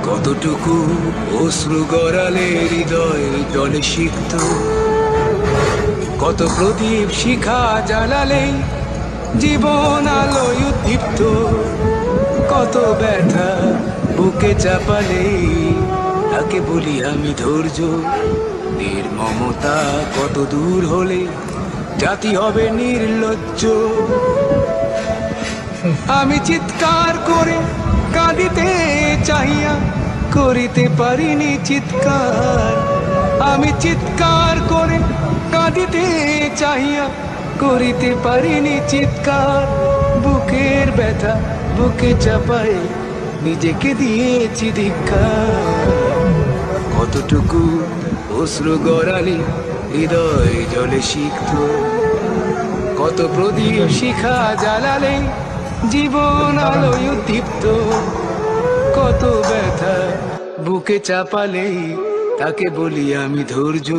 কতটুকু অশ্রু গড়ালে হৃদয় জলে সিক্ত, কত প্রদীপ শিখা জ্বালালে জীবন আলোয় উদ্দীপ্ত, কত ব্যথা বুকে চাপালে তাকে বলি আমি ধৈর্য। নির্মমতা কত দূর হলে জাতি হবে নির্লজ্জ। আমি চিৎকার করে কাঁদিতে চাহিয়া করিতে পারিনি চিৎকার। আমি চিৎকার করে কাঁদিতে চাহিয়া করিতে পারিনি চিৎকার। বুকের ব্যথা বুকে চাপায় নিজেকে দিয়েছি ধিক্কার। কতটুকু অশ্রু গড়ালে হৃদয় জলে সিক্ত, কত প্রদীপ শিখা জ্বালালে জীবন আলোয় উদ্দীপ্ত, কত ব্যথা বুকে চাপালে তাকে বলি আমি ধৈর্য।